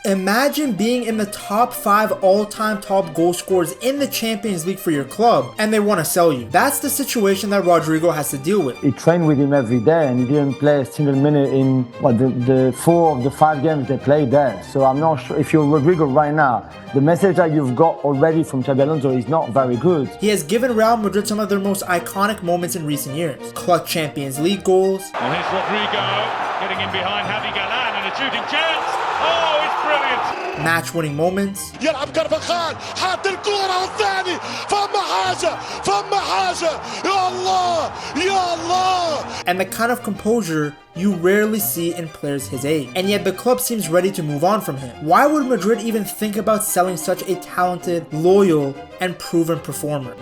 Imagine being in the top 5 all-time top goal scorers in the Champions League for your club, and they want to sell you. That's the situation that Rodrygo has to deal with. He trained with him every day, and he didn't play a single minute in the 4 of the 5 games they played there. So I'm not sure if you're Rodrygo right now, the message that you've got already from Xabi Alonso is not very good. He has given Real Madrid some of their most iconic moments in recent years. Clutch Champions League goals. Well, here's Rodrigo getting in behind Javi Galán and a shooting chance. Oh, it's brilliant. Match-winning moments. يلعب كرفخال حاط الكرة والثاني فما حاجة يا الله يا الله. And the kind of composure you rarely see in players his age. And yet the club seems ready to move on from him. Why would Madrid even think about selling such a talented, loyal, and proven performer?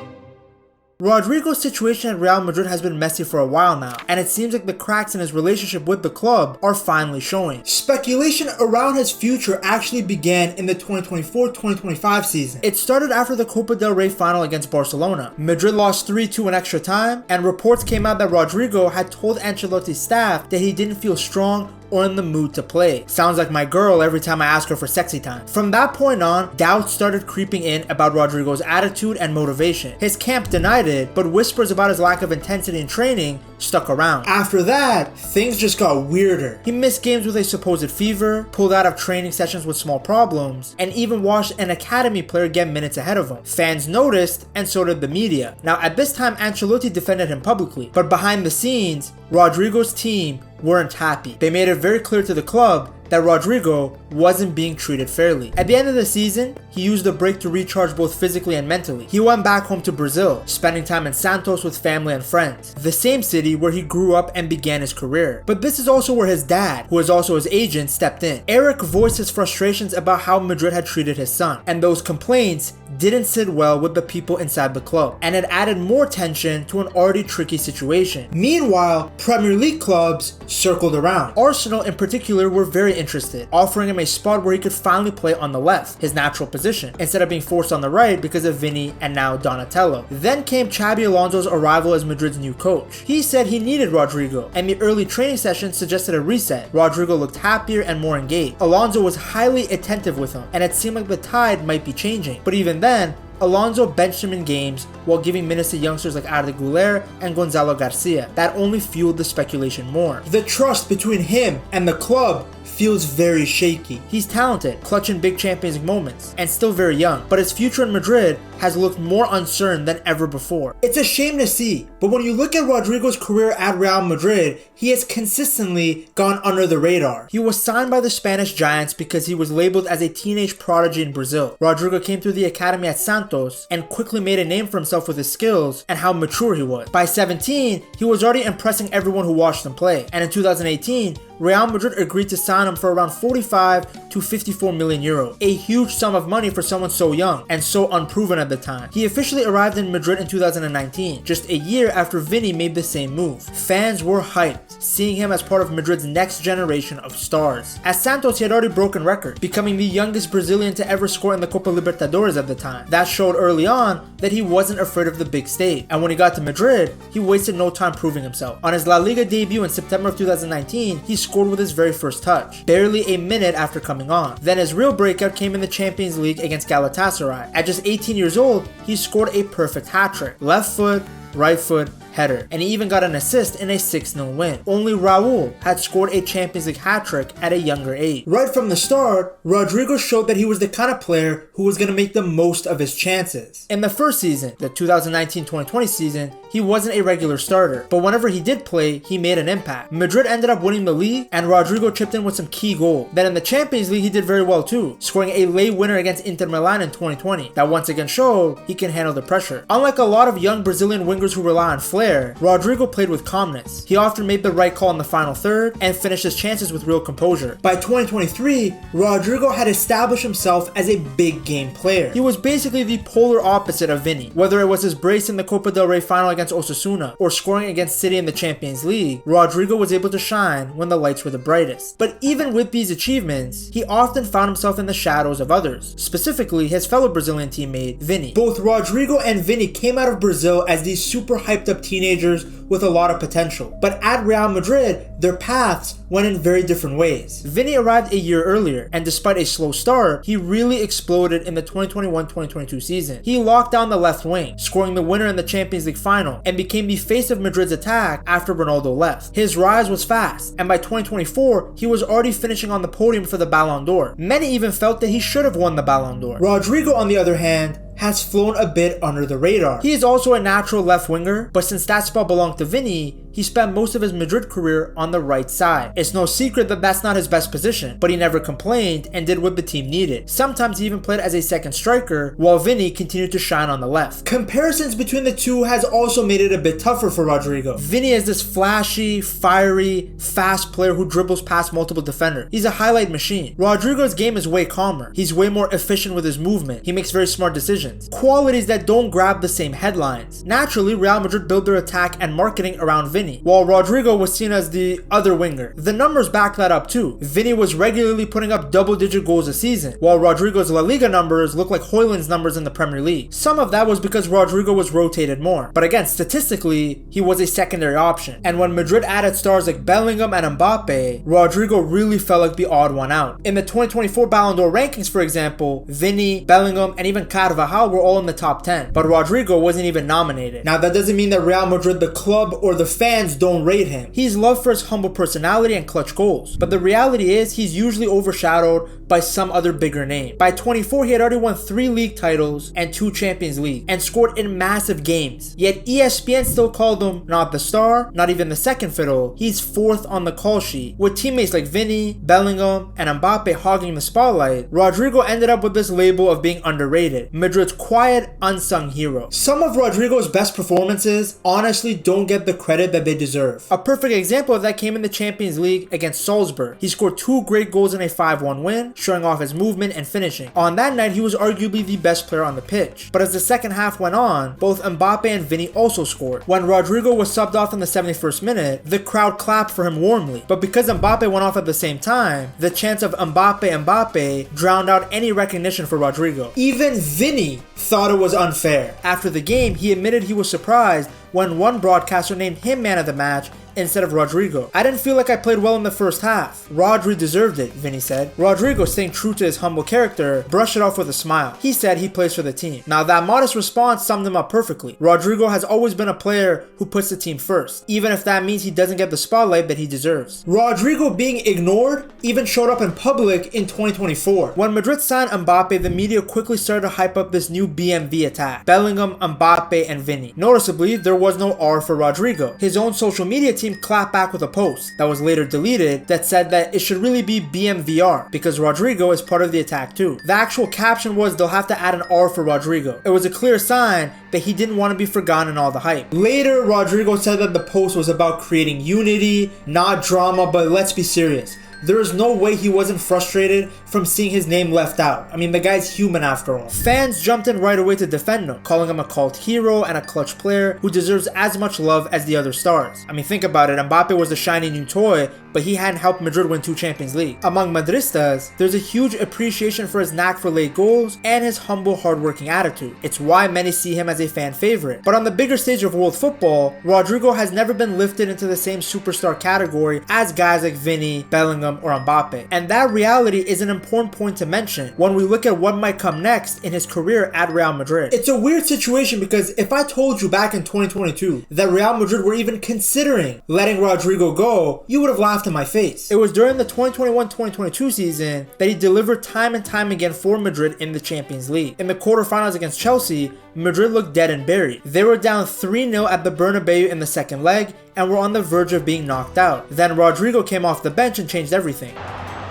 Rodrygo's situation at Real Madrid has been messy for a while now, and it seems like the cracks in his relationship with the club are finally showing. Speculation around his future actually began in the 2024-2025 season. It started after the Copa del Rey final against Barcelona. Madrid lost 3-2 in extra time, and reports came out that Rodrygo had told Ancelotti's staff that he didn't feel strong or in the mood to play. Sounds like my girl every time I ask her for sexy time. From that point on, doubts started creeping in about Rodrygo's attitude and motivation. His camp denied it, but whispers about his lack of intensity in training stuck around. After that, things just got weirder. He missed games with a supposed fever, pulled out of training sessions with small problems, and even watched an academy player get minutes ahead of him. Fans noticed, and so did the media. Now at this time, Ancelotti defended him publicly, but behind the scenes, Rodrygo's team weren't happy. They made it very clear to the club that Rodrygo wasn't being treated fairly. At the end of the season, he used the break to recharge both physically and mentally. He went back home to Brazil, spending time in Santos with family and friends, the same city where he grew up and began his career. But this is also where his dad, who is also his agent, stepped in. Eric voiced his frustrations about how Madrid had treated his son, and those complaints didn't sit well with the people inside the club, and it added more tension to an already tricky situation. Meanwhile, Premier League clubs circled around. Arsenal in particular were very interested, offering him a spot where he could finally play on the left, his natural position, instead of being forced on the right because of Vini and now Donatello. Then came Xabi Alonso's arrival as Madrid's new coach. He said he needed Rodrygo, and the early training sessions suggested a reset. Rodrygo looked happier and more engaged. Alonso was highly attentive with him, and it seemed like the tide might be changing. But even then, Alonso benched him in games while giving minutes to youngsters like Arda Güler and Gonzalo Garcia. That only fueled the speculation more. The trust between him and the club feels very shaky. He's talented, clutching big Champions League moments, and still very young, but his future in Madrid has looked more uncertain than ever before. It's a shame to see, but when you look at Rodrygo's career at Real Madrid, he has consistently gone under the radar. He was signed by the Spanish Giants because he was labeled as a teenage prodigy in Brazil. Rodrygo came through the academy at Santos and quickly made a name for himself with his skills and how mature he was. By 17, he was already impressing everyone who watched him play, and in 2018, Real Madrid agreed to sign him for around 45 to 54 million euro, a huge sum of money for someone so young and so unproven at the time. He officially arrived in Madrid in 2019, just a year after Vini made the same move. Fans were hyped, seeing him as part of Madrid's next generation of stars. At Santos, he had already broken records, becoming the youngest Brazilian to ever score in the Copa Libertadores at the time. That showed early on that he wasn't afraid of the big stage, and when he got to Madrid, he wasted no time proving himself. On his La Liga debut in September of 2019, he scored with his very first touch, barely a minute after coming on. Then his real breakout came in the Champions League against Galatasaray. At just 18 years old, he scored a perfect hat-trick. Left foot, right foot, header, and he even got an assist in a 6-0 win. Only Raul had scored a Champions League hat-trick at a younger age. Right from the start, Rodrygo showed that he was the kind of player who was going to make the most of his chances. In the first season, the 2019-2020 season, he wasn't a regular starter, but whenever he did play, he made an impact. Madrid ended up winning the league, and Rodrygo chipped in with some key goals. Then in the Champions League, he did very well too, scoring a late winner against Inter Milan in 2020. That once again showed he can handle the pressure. Unlike a lot of young Brazilian wingers who rely on flair, Rodrygo played with calmness. He often made the right call in the final third and finished his chances with real composure. By 2023, Rodrygo had established himself as a big game player. He was basically the polar opposite of Vini. Whether it was his brace in the Copa del Rey final against Osasuna or scoring against City in the Champions League, Rodrygo was able to shine when the lights were the brightest. But even with these achievements, he often found himself in the shadows of others, specifically his fellow Brazilian teammate, Vini. Both Rodrygo and Vini came out of Brazil as these super hyped up teenagers with a lot of potential. But at Real Madrid, their paths went in very different ways. Vini arrived a year earlier, and despite a slow start, he really exploded in the 2021-2022 season. He locked down the left wing, scoring the winner in the Champions League final, and became the face of Madrid's attack after Ronaldo left. His rise was fast, and by 2024, he was already finishing on the podium for the Ballon d'Or. Many even felt that he should have won the Ballon d'Or. Rodrigo, on the other hand, has flown a bit under the radar. He is also a natural left winger, but since that spot belonged to Vini, he spent most of his Madrid career on the right side. It's no secret that that's not his best position, but he never complained and did what the team needed. Sometimes he even played as a second striker, while Vini continued to shine on the left. Comparisons between the two has also made it a bit tougher for Rodrigo. Vini is this flashy, fiery, fast player who dribbles past multiple defenders. He's a highlight machine. Rodrigo's game is way calmer. He's way more efficient with his movement. He makes very smart decisions. Qualities that don't grab the same headlines. Naturally, Real Madrid built their attack and marketing around Vini, while Rodrigo was seen as the other winger. The numbers back that up too. Vini was regularly putting up double-digit goals a season, while Rodrigo's La Liga numbers look like Højlund's numbers in the Premier League. Some of that was because Rodrigo was rotated more, but again, statistically, he was a secondary option. And when Madrid added stars like Bellingham and Mbappe, Rodrigo really felt like the odd one out. In the 2024 Ballon d'Or rankings, for example, Vini, Bellingham, and even Carvajal were all in the top 10, but Rodrigo wasn't even nominated. Now, that doesn't mean that Real Madrid, the club, or the fans don't rate him. He's loved for his humble personality and clutch goals, but the reality is he's usually overshadowed by some other bigger name. By 24, he had already won 3 league titles and 2 Champions League, and scored in massive games. Yet ESPN still called him not the star, not even the second fiddle. He's 4th on the call sheet. With teammates like Vini, Bellingham, and Mbappe hogging the spotlight, Rodrigo ended up with this label of being underrated, Madrid's quiet, unsung hero. Some of Rodrigo's best performances honestly don't get the credit that they deserve. A perfect example of that came in the Champions League against Salzburg. He scored 2 great goals in a 5-1 win, showing off his movement and finishing. On that night, he was arguably the best player on the pitch. But as the second half went on, both Mbappe and Vini also scored. When Rodrigo was subbed off in the 71st minute, the crowd clapped for him warmly. But because Mbappe went off at the same time, the chants of Mbappe drowned out any recognition for Rodrigo. Even Vini thought it was unfair. After the game, he admitted he was surprised when one broadcaster named him man of the match instead of Rodrigo. I didn't feel like I played well in the first half. Rodri deserved it, Vini said. Rodrigo, staying true to his humble character, brushed it off with a smile. He said he plays for the team. Now, that modest response summed him up perfectly. Rodrigo has always been a player who puts the team first, even if that means he doesn't get the spotlight that he deserves. Rodrigo being ignored even showed up in public in 2024. When Madrid signed Mbappe, the media quickly started to hype up this new BMV attack: Bellingham, Mbappe, and Vini. Noticeably, there was no R for Rodrigo. His own social media team clapped back with a post that was later deleted that said that it should really be BMVR because Rodrigo is part of the attack too. The actual caption was they'll have to add an R for Rodrigo. It was a clear sign that he didn't want to be forgotten in all the hype. Later, Rodrigo said that the post was about creating unity, not drama, but let's be serious. There is no way he wasn't frustrated from seeing his name left out. I mean, the guy's human after all. Fans jumped in right away to defend him, calling him a cult hero and a clutch player who deserves as much love as the other stars. I mean, think about it. Mbappe was a shiny new toy, but he hadn't helped Madrid win 2 Champions League. Among Madristas, there's a huge appreciation for his knack for late goals and his humble, hardworking attitude. It's why many see him as a fan favorite. But on the bigger stage of world football, Rodrigo has never been lifted into the same superstar category as guys like Vini, Bellingham, or Mbappe. And that reality is an important point to mention when we look at what might come next in his career at Real Madrid. It's a weird situation because if I told you back in 2022 that Real Madrid were even considering letting Rodrigo go, you would have laughed in my face. It was during the 2021-2022 season that he delivered time and time again for Madrid in the Champions League. In the quarterfinals against Chelsea, Madrid looked dead and buried. They were down 3-0 at the Bernabeu in the second leg and were on the verge of being knocked out. Then Rodrigo came off the bench and changed everything.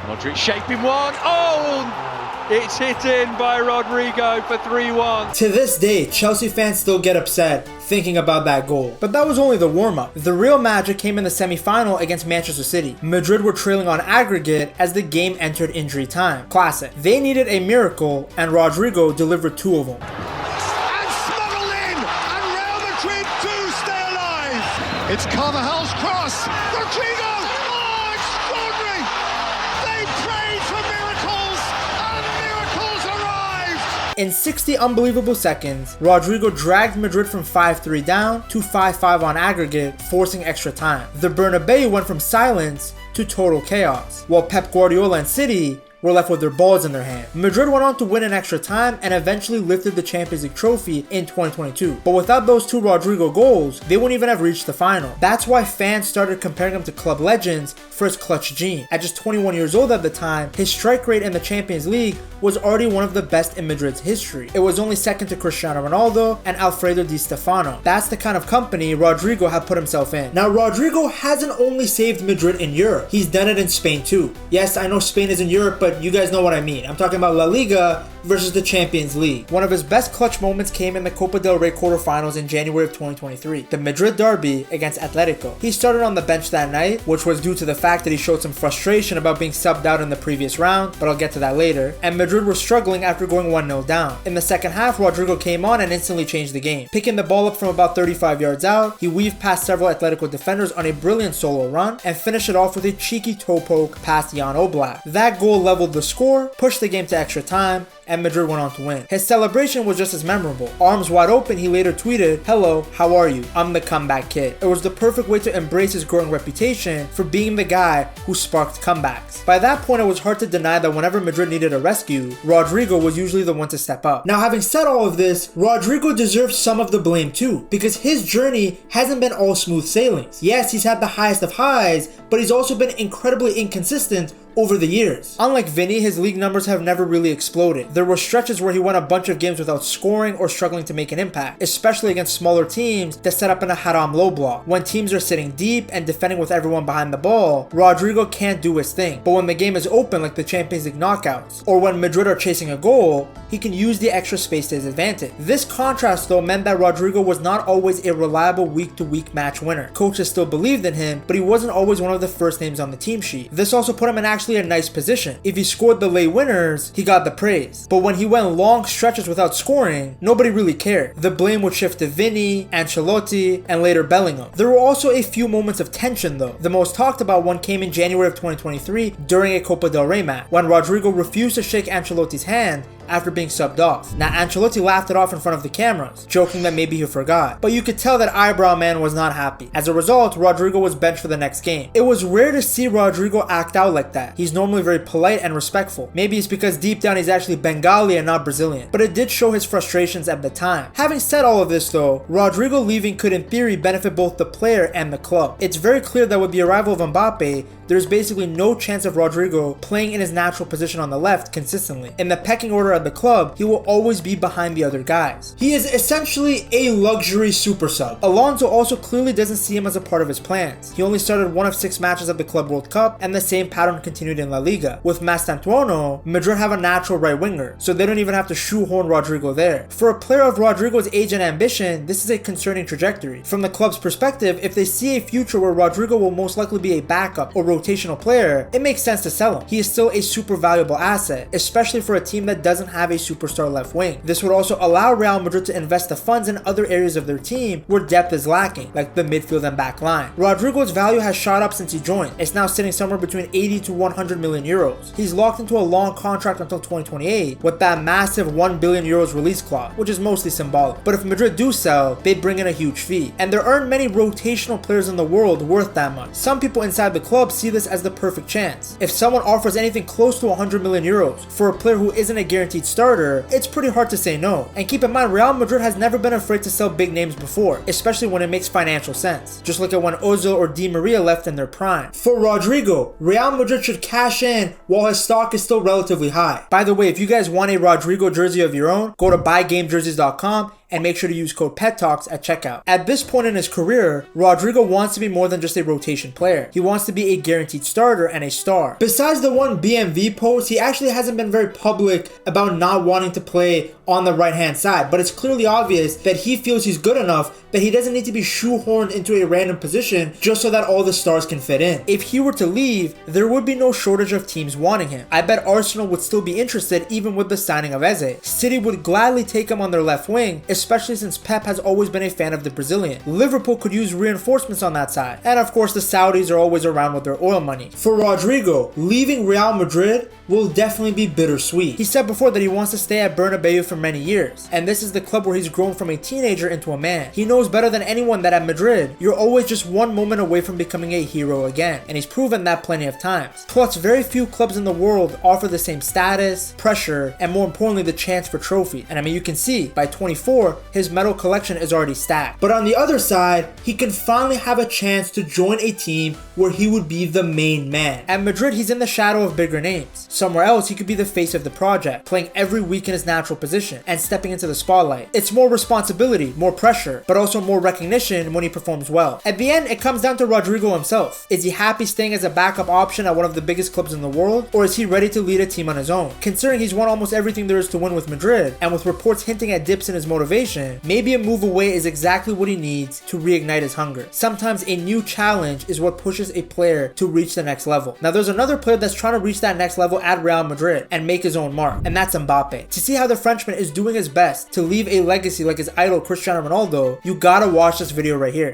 Modric shaping one. Oh! It's hit in by Rodrigo for 3-1. To this day, Chelsea fans still get upset thinking about that goal. But that was only the warm-up. The real magic came in the semi-final against Manchester City. Madrid were trailing on aggregate as the game entered injury time. Classic. They needed a miracle and Rodrigo delivered 2 of them. It's Carvajal's cross. Rodrigo! Oh, extraordinary! They prayed for miracles, and miracles arrived! In 60 unbelievable seconds, Rodrygo dragged Madrid from 5-3 down to 5-5 on aggregate, forcing extra time. The Bernabeu went from silence to total chaos, while Pep Guardiola and City were left with their balls in their hand. Madrid went on to win in extra time and eventually lifted the Champions League trophy in 2022. But without those two Rodrygo goals, they wouldn't even have reached the final. That's why fans started comparing him to club legends for his clutch gene. At just 21 years old at the time, his strike rate in the Champions League was already one of the best in Madrid's history. It was only second to Cristiano Ronaldo and Alfredo Di Stefano. That's the kind of company Rodrygo had put himself in. Now, Rodrygo hasn't only saved Madrid in Europe, he's done it in Spain too. Yes, I know Spain is in Europe, but you guys know what I mean. I'm talking about La Liga versus the Champions League. One of his best clutch moments came in the Copa del Rey quarterfinals in January of 2023, the Madrid derby against Atletico. He started on the bench that night, which was due to the fact that he showed some frustration about being subbed out in the previous round, but I'll get to that later, and Madrid were struggling after going 1-0 down. In the second half, Rodrygo came on and instantly changed the game. Picking the ball up from about 35 yards out, he weaved past several Atletico defenders on a brilliant solo run, and finished it off with a cheeky toe poke past Jan Oblak. That goal leveled the score, pushed the game to extra time, and Madrid went on to win. His celebration was just as memorable. Arms wide open, he later tweeted, "Hello, how are you? I'm the comeback kid." It was the perfect way to embrace his growing reputation for being the guy who sparked comebacks. By that point, it was hard to deny that whenever Madrid needed a rescue, Rodrygo was usually the one to step up. Now, having said all of this, Rodrygo deserves some of the blame too, because his journey hasn't been all smooth sailings. Yes, he's had the highest of highs, but he's also been incredibly inconsistent over the years. Unlike Vinny, his league numbers have never really exploded. There were stretches where he won a bunch of games without scoring or struggling to make an impact, especially against smaller teams that set up in a haram low block. When teams are sitting deep and defending with everyone behind the ball, Rodrygo can't do his thing. But when the game is open like the Champions League knockouts, or when Madrid are chasing a goal, he can use the extra space to his advantage. This contrast though meant that Rodrygo was not always a reliable week-to-week match winner. Coaches still believed in him, but he wasn't always one of the first names on the team sheet. This also put him in actually a nice position. If he scored the late winners, he got the praise. But when he went long stretches without scoring, nobody really cared. The blame would shift to Vinny, Ancelotti, and later Bellingham. There were also a few moments of tension though. The most talked about one came in January of 2023 during a Copa del Rey match, when Rodrygo refused to shake Ancelotti's hand after being subbed off. Now, Ancelotti laughed it off in front of the cameras, joking that maybe he forgot. But you could tell that eyebrow man was not happy. As a result, Rodrygo was benched for the next game. It was rare to see Rodrygo act out like that. He's normally very polite and respectful. Maybe it's because deep down he's actually Bengali and not Brazilian. But it did show his frustrations at the time. Having said all of this though, Rodrygo leaving could in theory benefit both the player and the club. It's very clear that with the arrival of Mbappe, there's basically no chance of Rodrygo playing in his natural position on the left consistently. In the pecking order at the club, he will always be behind the other guys. He is essentially a luxury super sub. Alonso also clearly doesn't see him as a part of his plans. He only started 1 of 6 matches at the Club World Cup, and the same pattern continued in La Liga. With Mastantuono, Madrid have a natural right winger, so they don't even have to shoehorn Rodrygo there. For a player of Rodrygo's age and ambition, this is a concerning trajectory. From the club's perspective, if they see a future where Rodrygo will most likely be a backup or rotational player, it makes sense to sell him. He is still a super valuable asset, especially for a team that doesn't have a superstar left wing. This would also allow Real Madrid to invest the funds in other areas of their team where depth is lacking, like the midfield and back line. Rodrygo's value has shot up since he joined. It's now sitting somewhere between 80 to 100 million euros. He's locked into a long contract until 2028 with that massive 1 billion euros release clause, which is mostly symbolic. But if Madrid do sell, they'd bring in a huge fee. And there aren't many rotational players in the world worth that much. Some people inside the club see this as the perfect chance. If someone offers anything close to 100 million euros for a player who isn't a guaranteed starter, it's pretty hard to say no. And keep in mind, Real Madrid has never been afraid to sell big names before, especially when it makes financial sense. Just look at when Ozil or Di Maria left in their prime. For Rodrygo, Real Madrid should cash in while his stock is still relatively high. By the way, if you guys want a Rodrygo jersey of your own, go to buygamejerseys.com and make sure to use code PETTALKS at checkout. At this point in his career, Rodrygo wants to be more than just a rotation player. He wants to be a guaranteed starter and a star. Besides the one BMV post, he actually hasn't been very public about not wanting to play on the right-hand side, but it's clearly obvious that he feels he's good enough that he doesn't need to be shoehorned into a random position just so that all the stars can fit in. If he were to leave, there would be no shortage of teams wanting him. I bet Arsenal would still be interested even with the signing of Eze. City would gladly take him on their left wing, especially since Pep has always been a fan of the Brazilian. Liverpool could use reinforcements on that side, and of course the Saudis are always around with their oil money. For Rodrygo, leaving Real Madrid will definitely be bittersweet. He said before that he wants to stay at Bernabeu for many years, and this is the club where he's grown from a teenager into a man. He knows better than anyone that at Madrid, you're always just one moment away from becoming a hero again, and he's proven that plenty of times. Plus, very few clubs in the world offer the same status, pressure, and more importantly, the chance for trophies. And I mean, you can see, by 24, his medal collection is already stacked. But on the other side, he can finally have a chance to join a team where he would be the main man. At Madrid, he's in the shadow of bigger names. Somewhere else, he could be the face of the project, playing every week in his natural position and stepping into the spotlight. It's more responsibility, more pressure, but also more recognition when he performs well. At the end, it comes down to Rodrigo himself. Is he happy staying as a backup option at one of the biggest clubs in the world, or is he ready to lead a team on his own? Considering he's won almost everything there is to win with Madrid, and with reports hinting at dips in his motivation, maybe a move away is exactly what he needs to reignite his hunger. Sometimes a new challenge is what pushes a player to reach the next level. Now there's another player that's trying to reach that next level at Real Madrid and make his own mark, and that's Mbappe. To see how the Frenchman is doing his best to leave a legacy like his idol Cristiano Ronaldo, you gotta watch this video right here.